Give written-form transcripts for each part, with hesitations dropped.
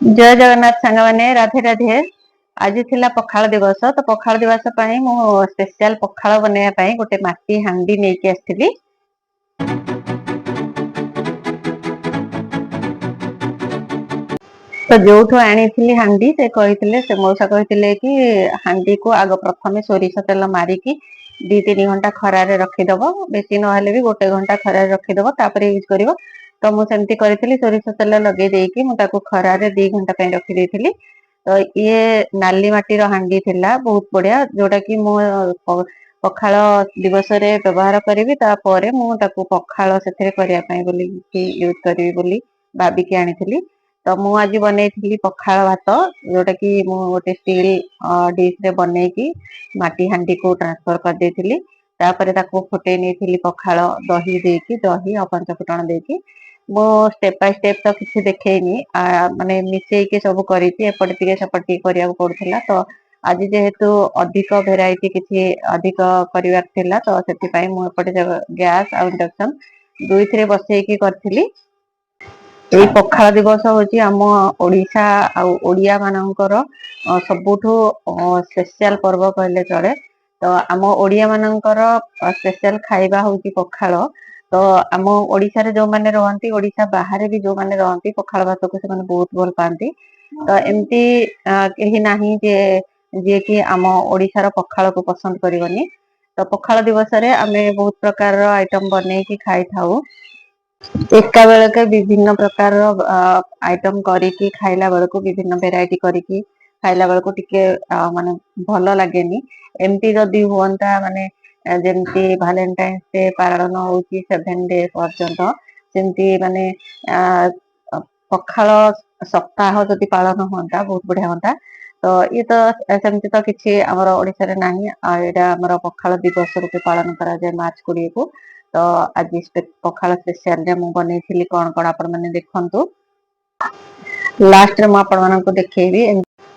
जय जगन्नाथ सांग मैंने राधे राधे। आज थिला पखाल दिवस तो पखाल दिवस मु स्पेशल पखाल बनवाई गोटे माटी हांडी नहीं आसती। तो जो आनी हांडी से कही से मौसा कही कि हांडी को आग प्रथम सोरिष तेल मारिकी 2-3 घंटा खरारे रखीदब, बेसी ना भी गोटे घंटा खरारे रखीदब तापर यूज कर। तो मुझे करी सोरिष तेल लगे देकी खरारे 2 घंटा रखी देती। तो ये नाली माटीर हांडी थिला बहुत बढ़िया, जोटा कि मो पखाल दिवस रे व्यवहार करी तापर मुझे पखाल से यूज करी बोली भाविकी आनी। तो मु आज बनई पखाल भात, जोटा कि गोटे स्टील डिश रे बनईकी माटी हांडी को ट्रांसफर कर देती। तापर फुटे नहीं पखाल दही देकी दही और 5 फुटण देकी मो स्टेप बाय स्टेप तो किसी देखेनी माने मिसेई सब करी एपटे सेपटे करिया पड़ुला। तो आज जेहेतु अधिक भेराइटी किसी अधिक करिवार थिला तो सेति मु एपटे गैस आ इंडक्शन दुईथरे बसैकी करथिली। ये पखाल दिवस हूँ आम ओडिशा ओडिया मानकर सबुठु स्पेशल पर्व कहले चले। तो आम ओडिया मानकर स्पेशल खाइबा हूँ पखाल। तो आम ओडिशा रे जो माने रहंती, ओडिशा बाहर भी जो माने रहंती पखाल भात को से माने बहुत भल पाती। तो एमती कहीं नाही जे कि आम ओडिशा रो पखाल को पसंद करबनी। तो पखाल दिवस रे आमे बहुत प्रकार आइटम बनै कि खाई थाउ। एका बेलक विभिन्न प्रकार आइटम करिकी खाइला बेलको विभिन्न वेराइटी करिकी खाइला बेलको टिके माने भल लागेनी। एमती जदि हुअंता माने जेमती वैलेंटाइन्स डे पालन होउची 7 डे पर्यंत, सेमती माने पखाल सप्ताह जदि पालन हुअंता बहुत बढ़िया हुअंता। तो ये तो सेमती तो किसी आमर ओडिशा रे नाही, एटा आमर पखाल दिवस रूपे पालन करा जाए मार्च 20 को। तो आज पखाल स्पेशल रे मु बनई कौन कौन आपण माने देखंतु। लास्ट रे मु आपण मानको देखैबी।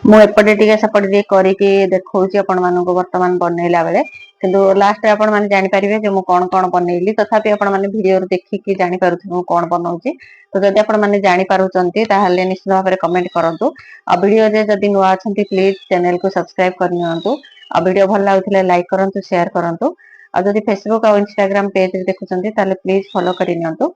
मु एपटे टिके सेपटे टिके करिकी देखौची आपण मानको वर्तमान बनैला बेले, किंतु लास्ट रे आपण माने जानि परिबे जे मु कोन कोन बनैली। तथापि आपण माने वीडियो रे देखिकी जानि पारुथु मु कोन बनौची। तो जदि आपण माने जानि पारुचंती ताहाले निश्चित भाव रे कमेंट करंतु। आ वीडियो रे जदि नुआ अछंती प्लीज चैनल को सब्सक्राइब करनियंतु। आ वीडियो भल लागुथिले लाइक करंतु, शेयर करंतु। आ जदि फेसबुक और इंस्टाग्राम पेज रे देखुचंती ताहाले प्लीज फॉलो करिनियंतु।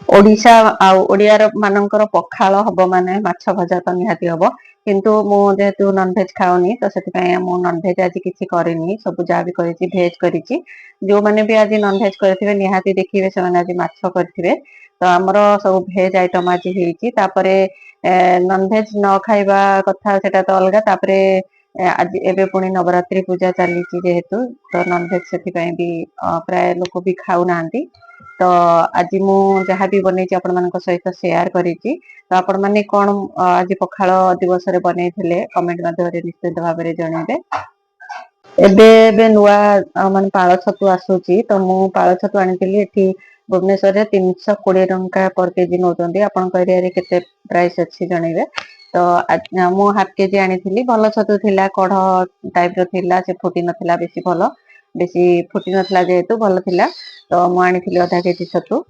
ओडिशा ओडिया मानकर पखाल हब माने माछ भजा तो निहाती हब, किंतु मु जेहेतु नॉन वेज खाऊनी तो सेति मु नॉन वेज आज किसी करिनी, सब जहाँ भी करिछि भेज करिछि। जो माने भी आज नॉन वेज करथिबे निहाती देखिबे से माने आज माछ करथिबे। तो हमर सब भेज आइटम आज हेइछि। तापरे नॉन वेज न खाइबा कथा सेटा तो अलगा। तापरे आज एबे पुणी नवरात्रि पूजा चलीछि जेहेतु, तो नॉन वेज सेति भी प्राय लोक भी खाउ नांती। तो आज मु जहाँ भी बनैछि आपण मानक सहित शेयर करिछि। तो आपण माने कोन आज पखाल दिवस रे बनैथिले कमेंट माध्यम रे निश्चित भाव रे जणाइबे। एबे एबे नुआ माने पाळ छतु आसुची। तो मु पाळ छतु आनिथिली एठी भुवनेश्वर रे 320 टंका पर केजी नौचंदी। आपण एरिया रे केते प्राइस अछि जणाइबे। तो मु हाफ केजी आनिथिली, भल छतु थिला, कढ टाइप रो थिला, से फुटी नथिला बेसी भल, बेसी फुटी नथिला जेहेतु भल थिला। तो मु आनिथिली आधा केजी छतु।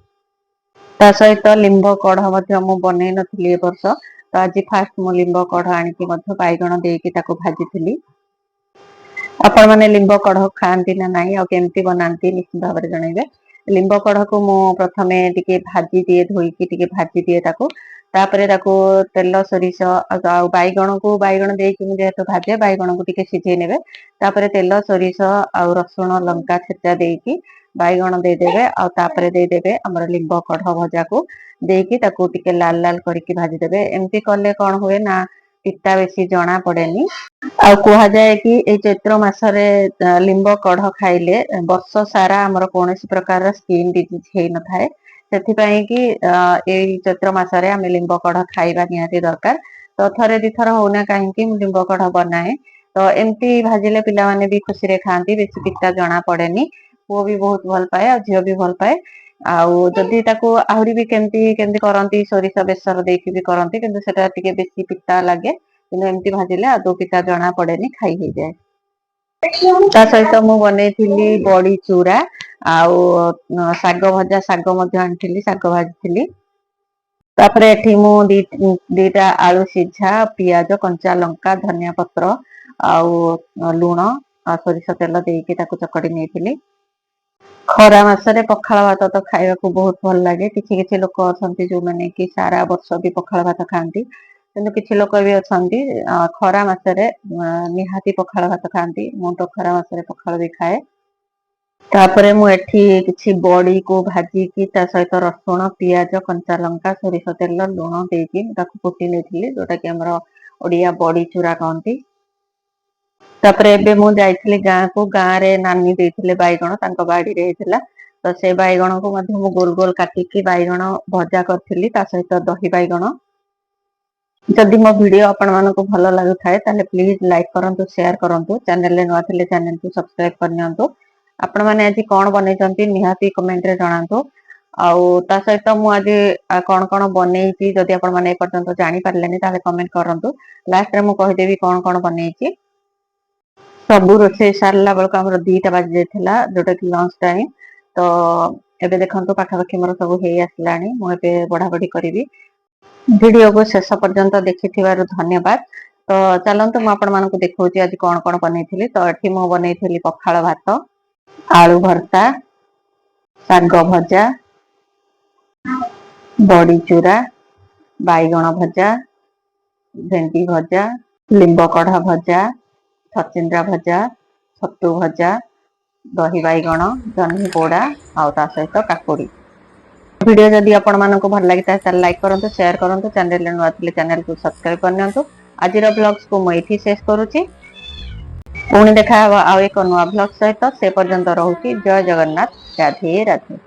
ता सहित लिंब कढ़ मध्य मु बनै नथिली ए वर्ष। तो आज फास्ट मु लिंब कढ़ आनिकी मध्य बाइगण देकी ताको भाजिथिली। आपण माने लिंब कढ़ खाआंती ना नाही आ केमती बनांती निश्चित भाव रे जणाइबे। लिंब कढ़ को मु प्रथमे टिके भाजी दिए, धोईकी टिके भाजी दिए ताको। तापरे ताको तेल सोरिष आ बाइगण को बाइगण देकी मु जेहेतु भाजे बाइगण को टिके सिझेई नेबे। तापरे तेल सोरिष आ रसुण लंका छेचा देकी बाइगण दे देबे, आ तापरे दे देबे हमर लिंब कढ़ भजा को देकी ताको टिके लाल लाल करके भाजी देबे। एमती करले कोन हुए ना पिता बेसी जणा पड़ेनी। आ कुहा जाए कि ए चैत्र मासरे लिंब कढ़ खाइले वर्ष सारा हमर कोनोसी प्रकार स्किन डिजीज हेइ न थाए। सेथिपई कि ए चैत्र मासरे हम लिंब कढ़ खाइबा निहाती दरकार। तो थरे दिथर होना काहेकि मु लिंब कढ़ बनाए। तो एमती भाजिले पिला माने भी खुशी रे खांती, बेसी पिता जणा पड़ेनी। पुओ भी बहुत भल पाए आ झियो भी भल पाए। आउ जदि ताको आहुरी भी केमती केमती करंती सोरिष बेसर देकी भी करंती, किंतु सेटा टिके बेसी पिता लागे। किंतु एमती भाजिले आदौ पिता जणा पड़ेनी, खाई हे जाए। ता सहित मु बनैथिली बड़ी चूरा आउ साग भजा, साग मध्य आनिथिली, साग भाजिथिली। ତାପରେ ଏଠି ମୁଁ ଦିଟା ଆଳୁ ସିଝା, ପିଆଜ, କଞ୍ଚା ଲଙ୍କା, ଧନିଆ ପତ୍ର ଆଉ ଲୁଣ ଆଉ ସୋରିଷ ତେଲ ଦେଇକି ତାକୁ ଚକଟି ନେଇଥିଲି। ଖରା ମାସରେ ପଖାଳ ଭାତ ତ ଖାଇବାକୁ ବହୁତ ଭଲ ଲାଗେ। କିଛି କିଛି ଲୋକ ଅଛନ୍ତି ଯୋଉମାନେ କି ସାରା ବର୍ଷ ବି ପଖାଳ ଭାତ ଖାଆନ୍ତି, କିନ୍ତୁ କିଛି ଲୋକ ବି ଅଛନ୍ତି ଖରା ମାସରେ ନିହାତି ପଖାଳ ଭାତ ଖାଆନ୍ତି। ମୁଁ ତ ଖରା ମାସରେ ପଖାଳ ବି ଖାଏ। ତାପରେ ମୁଁ ଏଠି କିଛି ବଡିକୁ ଭାଜିକି ତା ସହିତ ରସୁଣ, ପିଆଜ, କଞ୍ଚା ଲଙ୍କା, ସୋରିଷ ତେଲ, ଲୁଣ ଦେଇକି ତାକୁ ଫୁଟି ନେଇଥିଲି, ଯୋଉଟା କି ଆମର ଓଡିଆ ବଡି ଚୁରା କହନ୍ତି। ତାପରେ ଏବେ ମୁଁ ଯାଇଥିଲି ଗାଁକୁ, ଗାଁରେ ନାନୀ ଦେଇଥିଲେ ବାଇଗଣ, ତାଙ୍କ ବାଡିରେ ହେଇଥିଲା। ତ ସେ ବାଇଗଣକୁ ମଧ୍ୟ ମୁଁ ଗୋଲ ଗୋଲ କାଟିକି ବାଇଗଣ ଭଜା କରିଥିଲି, ତା ସହିତ ଦହି ବାଇଗଣ। ଯଦି ମୋ ଭିଡିଓ ଆପଣ ମାନଙ୍କୁ ଭଲ ଲାଗୁଥାଏ ତାହେଲେ ପ୍ଲିଜ ଲାଇକ୍ କରନ୍ତୁ, ସେୟାର କରନ୍ତୁ। ଚ୍ୟାନେଲରେ ନୂଆ ଥିଲେ ଚ୍ୟାନେଲକୁ ସବସ୍କ୍ରାଇବ କରିନିଅନ୍ତୁ। ଆପଣ ମାନେ ଆଜି କଣ ବନେଇଛନ୍ତି ନିହାତି କମେଣ୍ଟରେ ଜଣାନ୍ତୁ। ଆଉ ତା ସହିତ ମୁଁ ଆଜି କଣ କଣ ବନେଇଛି ଯଦି ଆପଣ ମାନେ ଏପର୍ଯ୍ୟନ୍ତ ଜାଣିପାରିଲେନି ତାହେଲେ କମେଣ୍ଟ କରନ୍ତୁ। ଲାଷ୍ଟରେ ମୁଁ କହିଦେବି କଣ କଣ ବନେଇଛି। ସବୁ ରୋଷେଇ ସାରିଲା ବେଳକୁ ଆମର 2ଟା ବାଜି ଯାଇଥିଲା, ଯୋଉଟା କି ଲଞ୍ଚ ଟାଇମ। ତ ଏବେ ଦେଖନ୍ତୁ ପାଖାପାଖି ମୋର ସବୁ ହେଇ ଆସିଲାଣି, ମୁଁ ଏବେ ବଢା ବଢି କରିବି। ଭିଡିଓକୁ ଶେଷ ପର୍ଯ୍ୟନ୍ତ ଦେଖିଥିବାରୁ ଧନ୍ୟବାଦ। ତ ଚାଲନ୍ତୁ ମୁଁ ଆପଣ ମାନଙ୍କୁ ଦେଖଉଛି ଆଜି କଣ କଣ ବନେଇଥିଲି। ତ ଏଠି ମୁଁ ବନେଇଥିଲି ପଖାଳ ଭାତ, ଆଳୁ ଭର୍ତ୍ତା, ଶାଗ ଭଜା, ବଡି ଚୁରା, ବାଇଗଣ ଭଜା, ଭେଣ୍ଡି ଭଜା, ଲିମ୍ବ କଢ ଭଜା, ଛଚିନ୍ଦ୍ରା ଭଜା, ଛତୁ ଭଜା, ଦହି ବାଇଗଣ, ଜହ୍ନି ପୋଡା ଆଉ ତା ସହିତ କାକୁଡି। ଭିଡିଓ ଯଦି ଆପଣ ମାନଙ୍କୁ ଭଲ ଲାଗିଥାଏ ତାହେଲେ ଲାଇକ୍ କରନ୍ତୁ, ସେୟାର କରନ୍ତୁ। ଚ୍ୟାନେଲରେ ନୂଆ ଥିଲେ ଚ୍ୟାନେଲକୁ ସବସ୍କ୍ରାଇବ କରିନିଅନ୍ତୁ। ଆଜିର ବ୍ଲଗ୍ସକୁ ମୁଁ ଏଇଠି ଶେଷ କରୁଛି। ପୁଣି ଦେଖାହବ ଆଉ ଏକ ନୂଆ ବ୍ଲଗ ସହିତ। ସେ ପର୍ଯ୍ୟନ୍ତ ରହୁଛି। ଜୟ ଜଗନ୍ନାଥ, ରାଧେ ରାଧେ।